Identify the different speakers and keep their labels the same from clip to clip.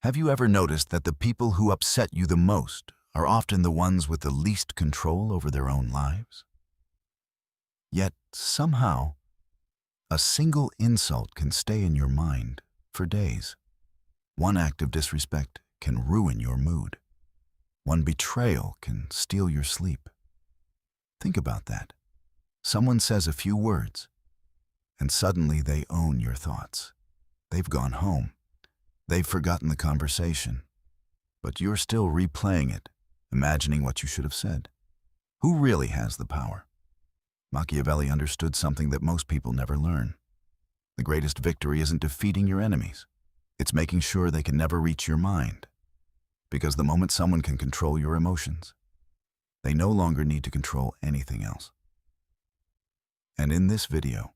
Speaker 1: Have you ever noticed that the people who upset you the most are often the ones with the least control over their own lives? Yet, somehow, a single insult can stay in your mind for days. One act of disrespect can ruin your mood. One betrayal can steal your sleep. Think about that. Someone says a few words, and suddenly they own your thoughts. They've gone home. They've forgotten the conversation, but you're still replaying it, imagining what you should have said. Who really has the power? Machiavelli understood something that most people never learn. The greatest victory isn't defeating your enemies. It's making sure they can never reach your mind. Because the moment someone can control your emotions, they no longer need to control anything else. And in this video,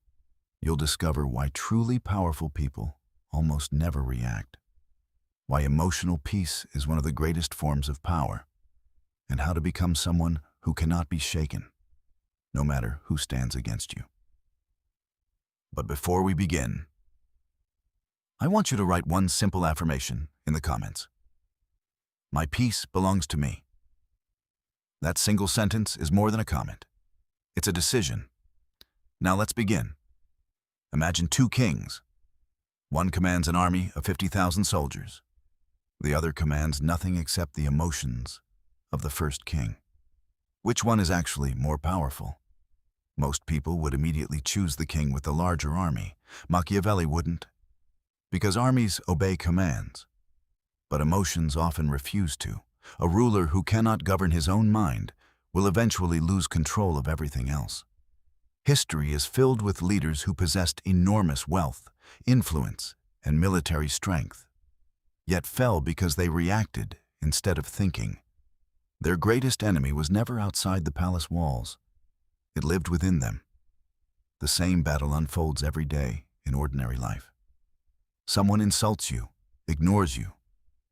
Speaker 1: you'll discover why truly powerful people almost never react, why emotional peace is one of the greatest forms of power, and how to become someone who cannot be shaken, no matter who stands against you. But before we begin, I want you to write one simple affirmation in the comments. My peace belongs to me. That single sentence is more than a comment. It's a decision. Now let's begin. Imagine two kings. One commands an army of 50,000 soldiers. The other commands nothing except the emotions of the first king. Which one is actually more powerful? Most people would immediately choose the king with the larger army. Machiavelli wouldn't. Because armies obey commands, but emotions often refuse to. A ruler who cannot govern his own mind will eventually lose control of everything else. History is filled with leaders who possessed enormous wealth, influence, and military strength, yet fell because they reacted instead of thinking. Their greatest enemy was never outside the palace walls. It lived within them. The same battle unfolds every day in ordinary life. Someone insults you, ignores you,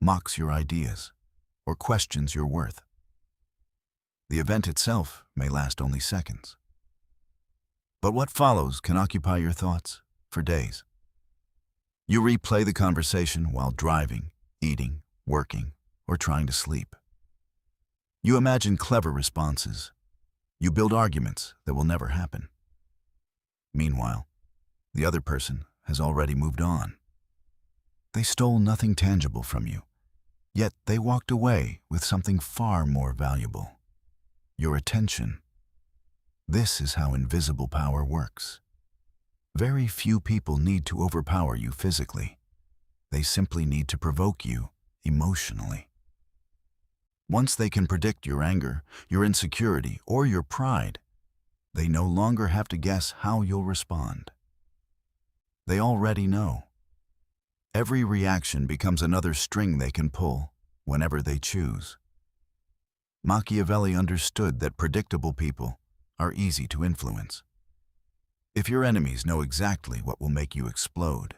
Speaker 1: mocks your ideas, or questions your worth. The event itself may last only seconds. But what follows can occupy your thoughts for days. You replay the conversation while driving, eating, working, or trying to sleep. You imagine clever responses. You build arguments that will never happen. Meanwhile, the other person has already moved on. They stole nothing tangible from you, yet they walked away with something far more valuable: your attention. This is how invisible power works. Very few people need to overpower you physically. They simply need to provoke you emotionally. Once they can predict your anger, your insecurity, or your pride, they no longer have to guess how you'll respond. They already know. Every reaction becomes another string they can pull whenever they choose. Machiavelli understood that predictable people are easy to influence. If your enemies know exactly what will make you explode,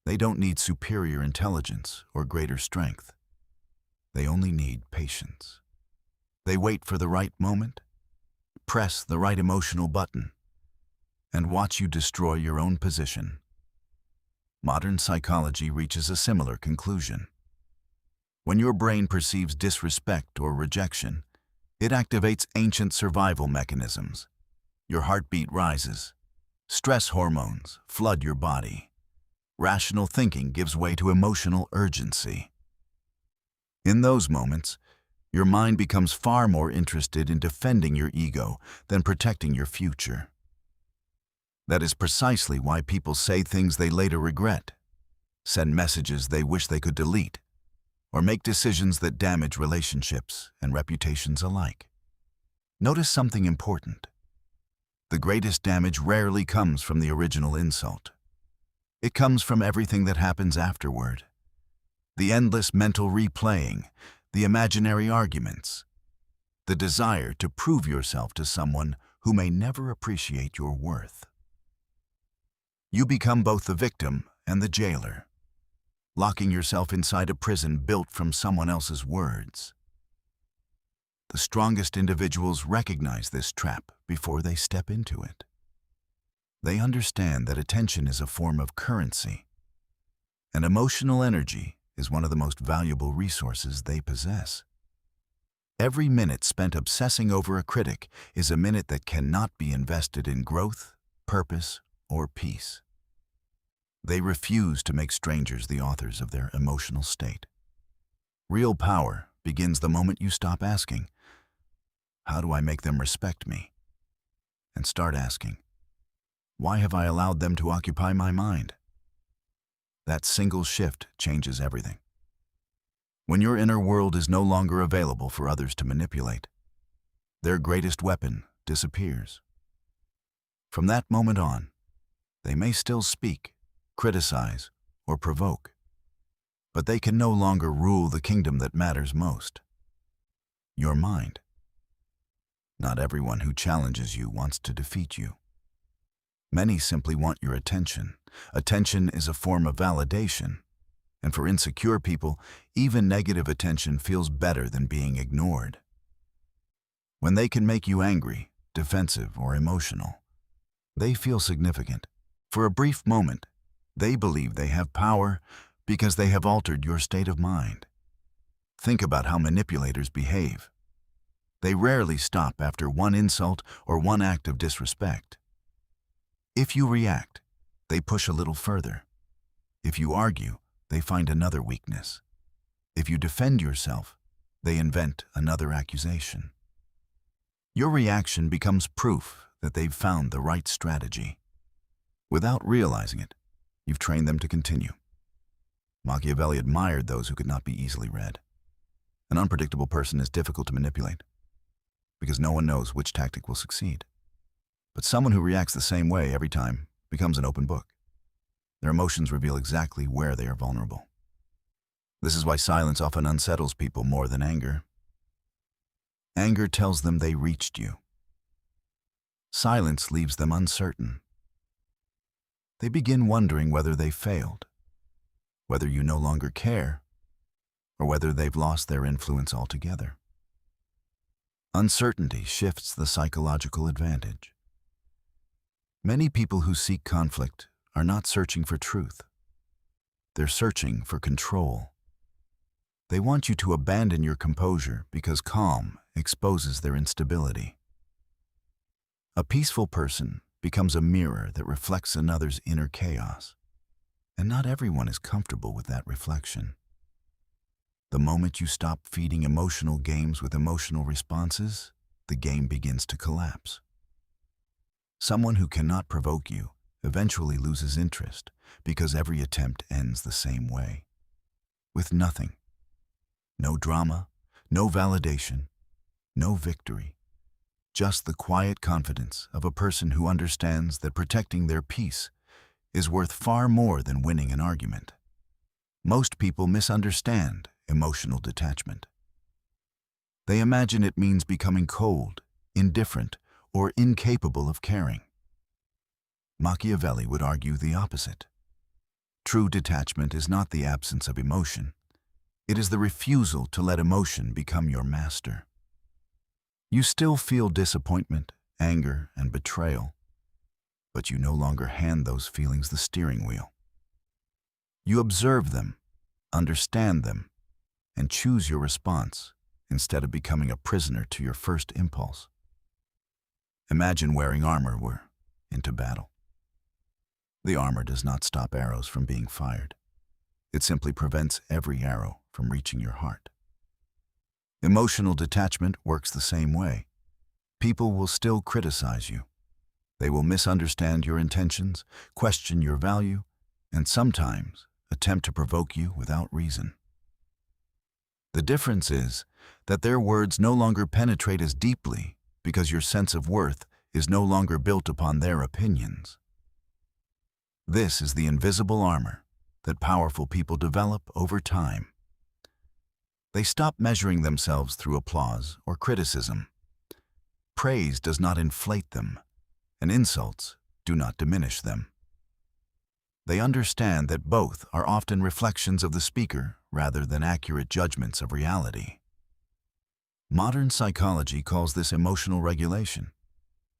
Speaker 1: they don't need superior intelligence or greater strength. They only need patience. They wait for the right moment, press the right emotional button, and watch you destroy your own position. Modern psychology reaches a similar conclusion. When your brain perceives disrespect or rejection, it activates ancient survival mechanisms. Your heartbeat rises. Stress hormones flood your body. Rational thinking gives way to emotional urgency. In those moments, your mind becomes far more interested in defending your ego than protecting your future. That is precisely why people say things they later regret, send messages they wish they could delete, or make decisions that damage relationships and reputations alike. Notice something important. The greatest damage rarely comes from the original insult. It comes from everything that happens afterward. The endless mental replaying, the imaginary arguments, the desire to prove yourself to someone who may never appreciate your worth. You become both the victim and the jailer, locking yourself inside a prison built from someone else's words. The strongest individuals recognize this trap before they step into it. They understand that attention is a form of currency, and emotional energy is one of the most valuable resources they possess. Every minute spent obsessing over a critic is a minute that cannot be invested in growth, purpose, or peace. They refuse to make strangers the authors of their emotional state. Real power begins the moment you stop asking, "How do I make them respect me?" and start asking, "Why have I allowed them to occupy my mind?" That single shift changes everything. When your inner world is no longer available for others to manipulate, their greatest weapon disappears. From that moment on, they may still speak, criticize, or provoke, but they can no longer rule the kingdom that matters most: your mind. Not everyone who challenges you wants to defeat you. Many simply want your attention. Attention is a form of validation, and for insecure people, even negative attention feels better than being ignored. When they can make you angry, defensive, or emotional, they feel significant. For a brief moment, they believe they have power because they have altered your state of mind. Think about how manipulators behave. They rarely stop after one insult or one act of disrespect. If you react, they push a little further. If you argue, they find another weakness. If you defend yourself, they invent another accusation. Your reaction becomes proof that they've found the right strategy. Without realizing it, you've trained them to continue. Machiavelli admired those who could not be easily read. An unpredictable person is difficult to manipulate because no one knows which tactic will succeed. But someone who reacts the same way every time becomes an open book. Their emotions reveal exactly where they are vulnerable. This is why silence often unsettles people more than anger. Anger tells them they reached you. Silence leaves them uncertain. They begin wondering whether they failed, whether you no longer care, or whether they've lost their influence altogether. Uncertainty shifts the psychological advantage. Many people who seek conflict are not searching for truth. They're searching for control. They want you to abandon your composure because calm exposes their instability. A peaceful person becomes a mirror that reflects another's inner chaos, and not everyone is comfortable with that reflection. The moment you stop feeding emotional games with emotional responses, the game begins to collapse. Someone who cannot provoke you eventually loses interest because every attempt ends the same way, with nothing. No drama, no validation, no victory. Just the quiet confidence of a person who understands that protecting their peace is worth far more than winning an argument. Most people misunderstand emotional detachment. They imagine it means becoming cold, indifferent, or incapable of caring. Machiavelli would argue the opposite. True detachment is not the absence of emotion. It is the refusal to let emotion become your master. You still feel disappointment, anger, and betrayal, but you no longer hand those feelings the steering wheel. You observe them, understand them, and choose your response instead of becoming a prisoner to your first impulse. Imagine wearing armor into battle. The armor does not stop arrows from being fired. It simply prevents every arrow from reaching your heart. Emotional detachment works the same way. People will still criticize you. They will misunderstand your intentions, question your value, and sometimes attempt to provoke you without reason. The difference is that their words no longer penetrate as deeply because your sense of worth is no longer built upon their opinions. This is the invisible armor that powerful people develop over time. They stop measuring themselves through applause or criticism. Praise does not inflate them, and insults do not diminish them. They understand that both are often reflections of the speaker rather than accurate judgments of reality. Modern psychology calls this emotional regulation,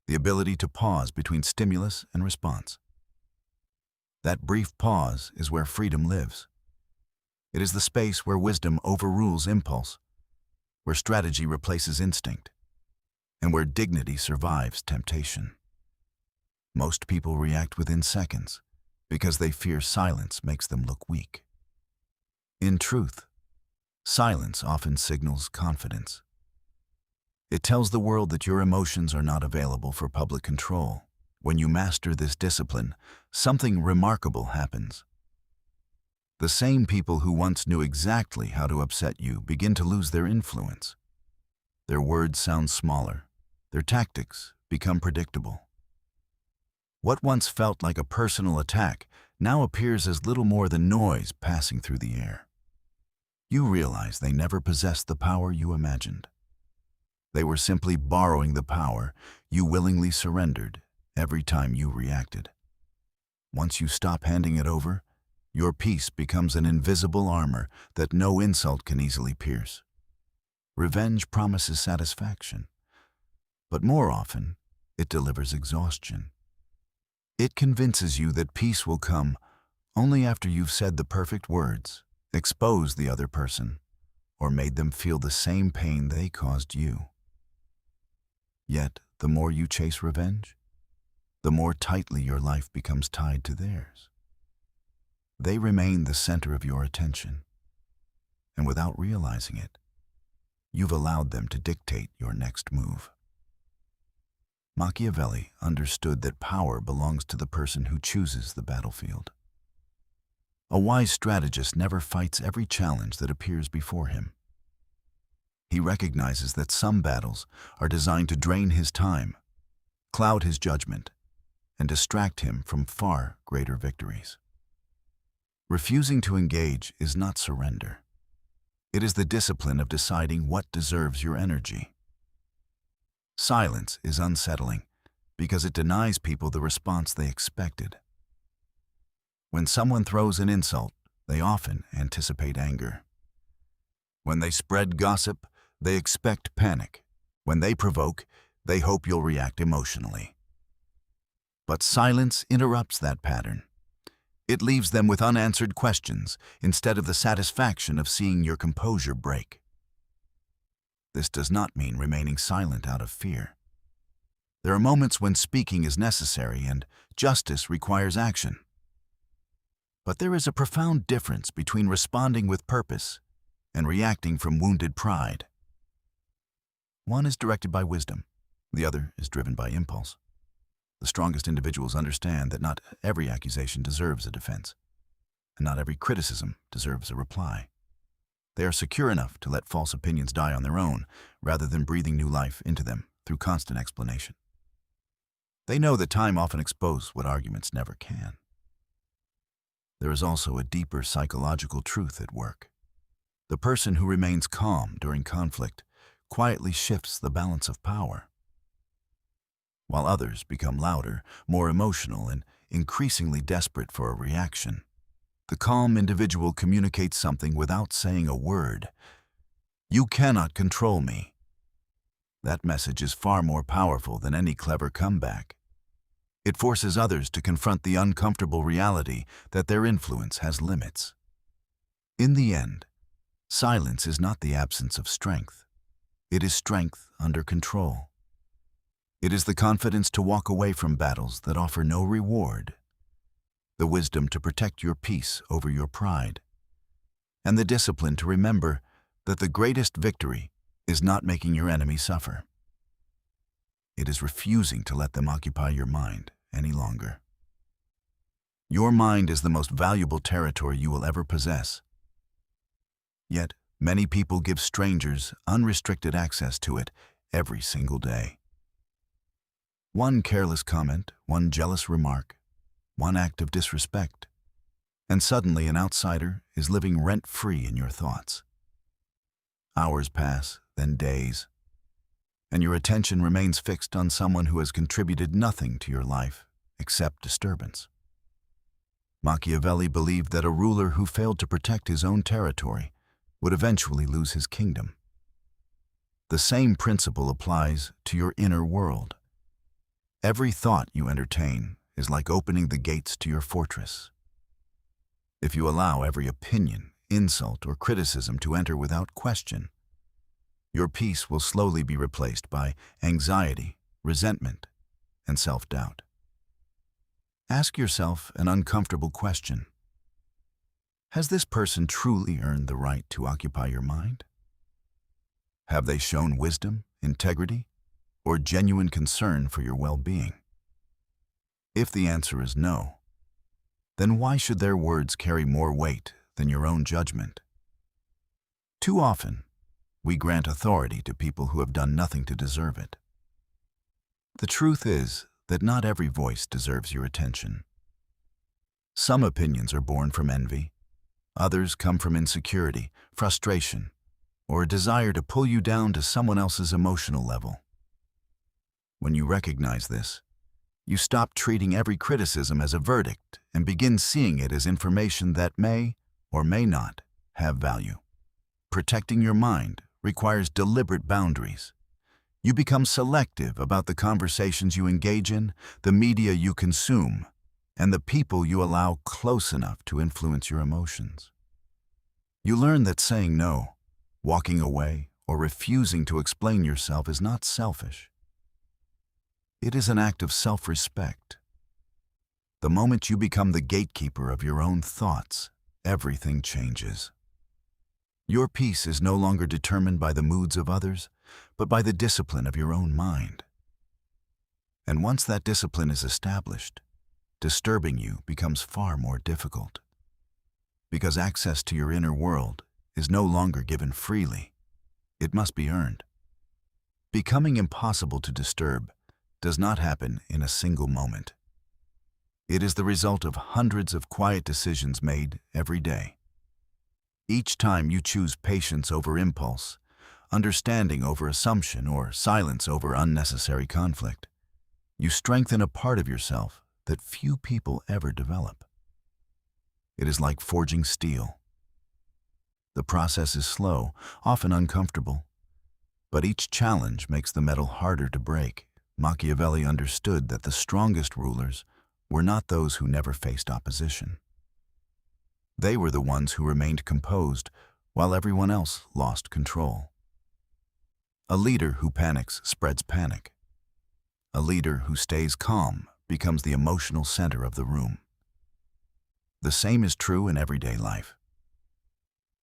Speaker 1: the ability to pause between stimulus and response. That brief pause is where freedom lives. It is the space where wisdom overrules impulse, where strategy replaces instinct, and where dignity survives temptation. Most people react within seconds because they fear silence makes them look weak. In truth, silence often signals confidence. It tells the world that your emotions are not available for public control. When you master this discipline, something remarkable happens. The same people who once knew exactly how to upset you begin to lose their influence. Their words sound smaller. Their tactics become predictable. What once felt like a personal attack now appears as little more than noise passing through the air. You realize they never possessed the power you imagined. They were simply borrowing the power you willingly surrendered every time you reacted. Once you stop handing it over, your peace becomes an invisible armor that no insult can easily pierce. Revenge promises satisfaction, but more often, it delivers exhaustion. It convinces you that peace will come only after you've said the perfect words, exposed the other person, or made them feel the same pain they caused you. Yet, the more you chase revenge, the more tightly your life becomes tied to theirs. They remain the center of your attention, and without realizing it, you've allowed them to dictate your next move. Machiavelli understood that power belongs to the person who chooses the battlefield. A wise strategist never fights every challenge that appears before him. He recognizes that some battles are designed to drain his time, cloud his judgment, and distract him from far greater victories. Refusing to engage is not surrender. It is the discipline of deciding what deserves your energy. Silence is unsettling because it denies people the response they expected. When someone throws an insult, they often anticipate anger. When they spread gossip, they expect panic. When they provoke, they hope you'll react emotionally. But silence interrupts that pattern. It leaves them with unanswered questions instead of the satisfaction of seeing your composure break. This does not mean remaining silent out of fear. There are moments when speaking is necessary and justice requires action. But there is a profound difference between responding with purpose and reacting from wounded pride. One is directed by wisdom, the other is driven by impulse. The strongest individuals understand that not every accusation deserves a defense, and not every criticism deserves a reply. They are secure enough to let false opinions die on their own, rather than breathing new life into them through constant explanation. They know that time often exposes what arguments never can. There is also a deeper psychological truth at work. The person who remains calm during conflict quietly shifts the balance of power. While others become louder, more emotional, and increasingly desperate for a reaction, the calm individual communicates something without saying a word. You cannot control me. That message is far more powerful than any clever comeback. It forces others to confront the uncomfortable reality that their influence has limits. In the end, silence is not the absence of strength. It is strength under control. It is the confidence to walk away from battles that offer no reward, the wisdom to protect your peace over your pride, and the discipline to remember that the greatest victory is not making your enemy suffer. It is refusing to let them occupy your mind any longer. Your mind is the most valuable territory you will ever possess. Yet, many people give strangers unrestricted access to it every single day. One careless comment, one jealous remark, one act of disrespect, and suddenly an outsider is living rent-free in your thoughts. Hours pass, then days, and your attention remains fixed on someone who has contributed nothing to your life except disturbance. Machiavelli believed that a ruler who failed to protect his own territory would eventually lose his kingdom. The same principle applies to your inner world. Every thought you entertain is like opening the gates to your fortress. If you allow every opinion, insult, or criticism to enter without question. Your peace will slowly be replaced by anxiety, resentment, and self-doubt. Ask yourself an uncomfortable question. Has this person truly earned the right to occupy your mind? Have they shown wisdom, integrity, or genuine concern for your well-being? If the answer is no, then why should their words carry more weight than your own judgment? Too often, we grant authority to people who have done nothing to deserve it. The truth is that not every voice deserves your attention. Some opinions are born from envy, others come from insecurity, frustration, or a desire to pull you down to someone else's emotional level. When you recognize this, you stop treating every criticism as a verdict and begin seeing it as information that may or may not have value. Protecting your mind requires deliberate boundaries. You become selective about the conversations you engage in, the media you consume, and the people you allow close enough to influence your emotions. You learn that saying no, walking away, or refusing to explain yourself is not selfish. It is an act of self-respect. The moment you become the gatekeeper of your own thoughts, everything changes. Your peace is no longer determined by the moods of others, but by the discipline of your own mind. And once that discipline is established, disturbing you becomes far more difficult, because access to your inner world is no longer given freely. It must be earned. Becoming impossible to disturb does not happen in a single moment. It is the result of hundreds of quiet decisions made every day. Each time you choose patience over impulse, understanding over assumption, or silence over unnecessary conflict, you strengthen a part of yourself that few people ever develop. It is like forging steel. The process is slow, often uncomfortable, but each challenge makes the metal harder to break. Machiavelli understood that the strongest rulers were not those who never faced opposition. They were the ones who remained composed while everyone else lost control. A leader who panics spreads panic. A leader who stays calm becomes the emotional center of the room. The same is true in everyday life.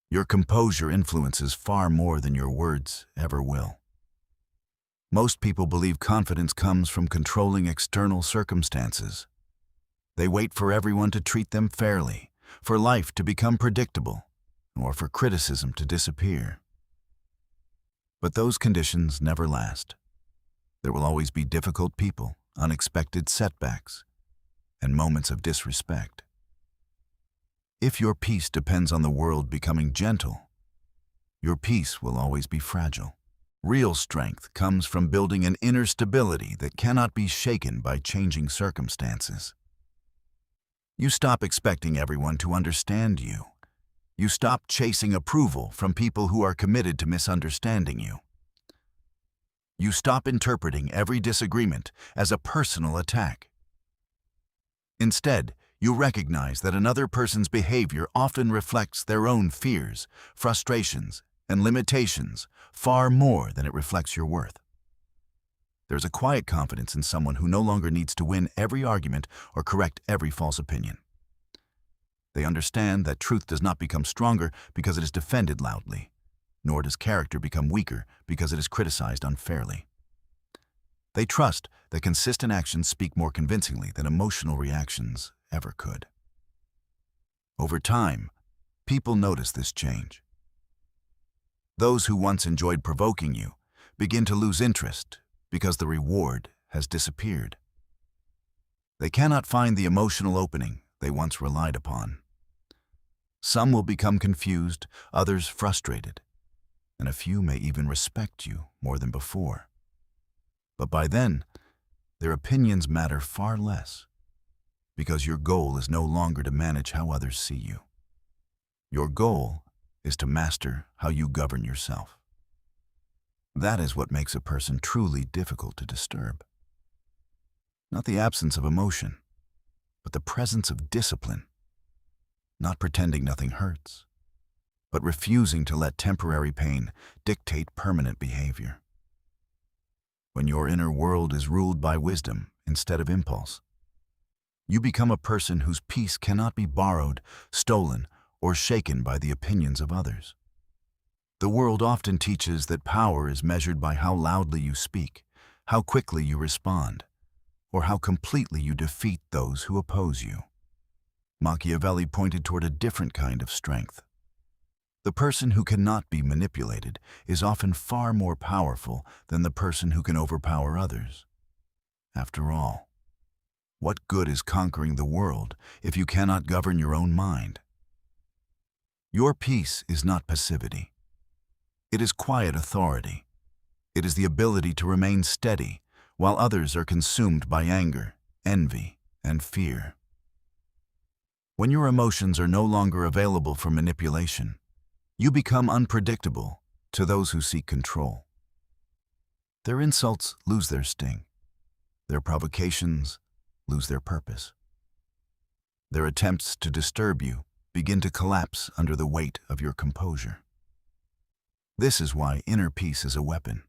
Speaker 1: Your composure influences far more than your words ever will. Most people believe confidence comes from controlling external circumstances. They wait for everyone to treat them fairly, for life to become predictable, or for criticism to disappear. But those conditions never last. There will always be difficult people, unexpected setbacks, and moments of disrespect. If your peace depends on the world becoming gentle, your peace will always be fragile. Real strength comes from building an inner stability that cannot be shaken by changing circumstances. You stop expecting everyone to understand you. You stop chasing approval from people who are committed to misunderstanding you. You stop interpreting every disagreement as a personal attack. Instead, you recognize that another person's behavior often reflects their own fears, frustrations, and limitations far more than it reflects your worth. There's a quiet confidence in someone who no longer needs to win every argument or correct every false opinion. They understand that truth does not become stronger because it is defended loudly, nor does character become weaker because it is criticized unfairly. They trust that consistent actions speak more convincingly than emotional reactions ever could. Over time, people notice this change. Those who once enjoyed provoking you begin to lose interest because the reward has disappeared. They cannot find the emotional opening they once relied upon. Some will become confused, others frustrated, and a few may even respect you more than before. But by then, their opinions matter far less, because your goal is no longer to manage how others see you. Your goal is to master how you govern yourself. That is what makes a person truly difficult to disturb. Not the absence of emotion, but the presence of discipline. Not pretending nothing hurts, but refusing to let temporary pain dictate permanent behavior. When your inner world is ruled by wisdom instead of impulse, you become a person whose peace cannot be borrowed, stolen, or shaken by the opinions of others. The world often teaches that power is measured by how loudly you speak, how quickly you respond, or how completely you defeat those who oppose you. Machiavelli pointed toward a different kind of strength. The person who cannot be manipulated is often far more powerful than the person who can overpower others. After all, what good is conquering the world if you cannot govern your own mind? Your peace is not passivity. It is quiet authority. It is the ability to remain steady while others are consumed by anger, envy, and fear. When your emotions are no longer available for manipulation, you become unpredictable to those who seek control. Their insults lose their sting. Their provocations lose their purpose. Their attempts to disturb you begin to collapse under the weight of your composure. This is why inner peace is a weapon.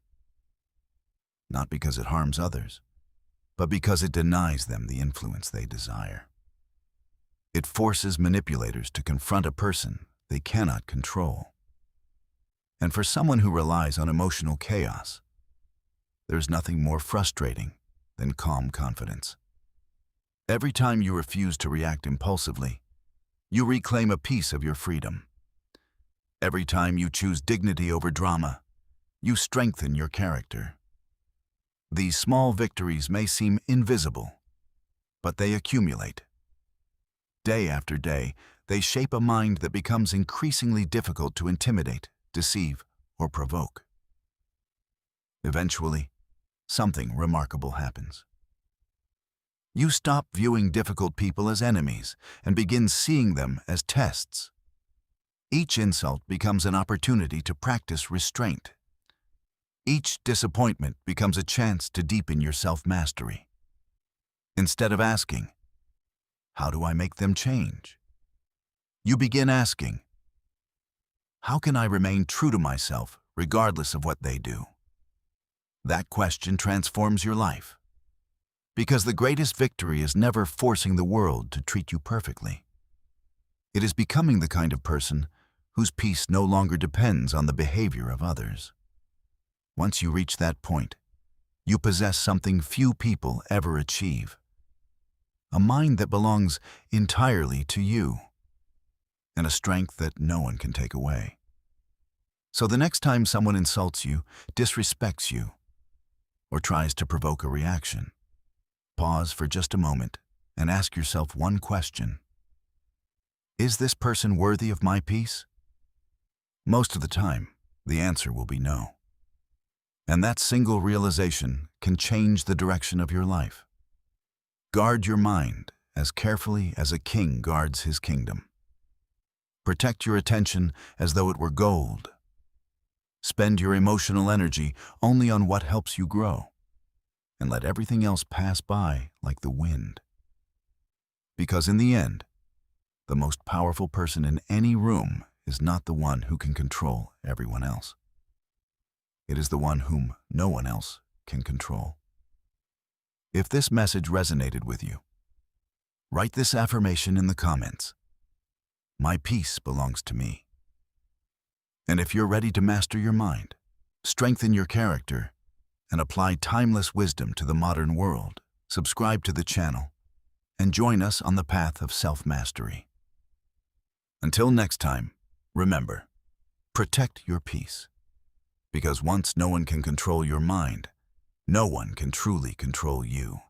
Speaker 1: Not because it harms others, but because it denies them the influence they desire. It forces manipulators to confront a person they cannot control. And for someone who relies on emotional chaos, there's nothing more frustrating than calm confidence. Every time you refuse to react impulsively, you reclaim a piece of your freedom. Every time you choose dignity over drama, you strengthen your character. These small victories may seem invisible, but they accumulate. Day after day, they shape a mind that becomes increasingly difficult to intimidate, deceive, or provoke. Eventually, something remarkable happens. You stop viewing difficult people as enemies and begin seeing them as tests. Each insult becomes an opportunity to practice restraint. Each disappointment becomes a chance to deepen your self-mastery. Instead of asking, "How do I make them change?" you begin asking, "How can I remain true to myself regardless of what they do?" That question transforms your life. Because the greatest victory is never forcing the world to treat you perfectly. It is becoming the kind of person whose peace no longer depends on the behavior of others. Once you reach that point, you possess something few people ever achieve. A mind that belongs entirely to you, and a strength that no one can take away. So the next time someone insults you, disrespects you, or tries to provoke a reaction, pause for just a moment and ask yourself one question. Is this person worthy of my peace? Most of the time, the answer will be no. And that single realization can change the direction of your life. Guard your mind as carefully as a king guards his kingdom. Protect your attention as though it were gold. Spend your emotional energy only on what helps you grow, and let everything else pass by like the wind. Because in the end, the most powerful person in any room is not the one who can control everyone else. It is the one whom no one else can control. If this message resonated with you, write this affirmation in the comments. My peace belongs to me. And if you're ready to master your mind, strengthen your character, and apply timeless wisdom to the modern world, subscribe to the channel and join us on the path of self-mastery. Until next time, remember, protect your peace. Because once no one can control your mind, no one can truly control you.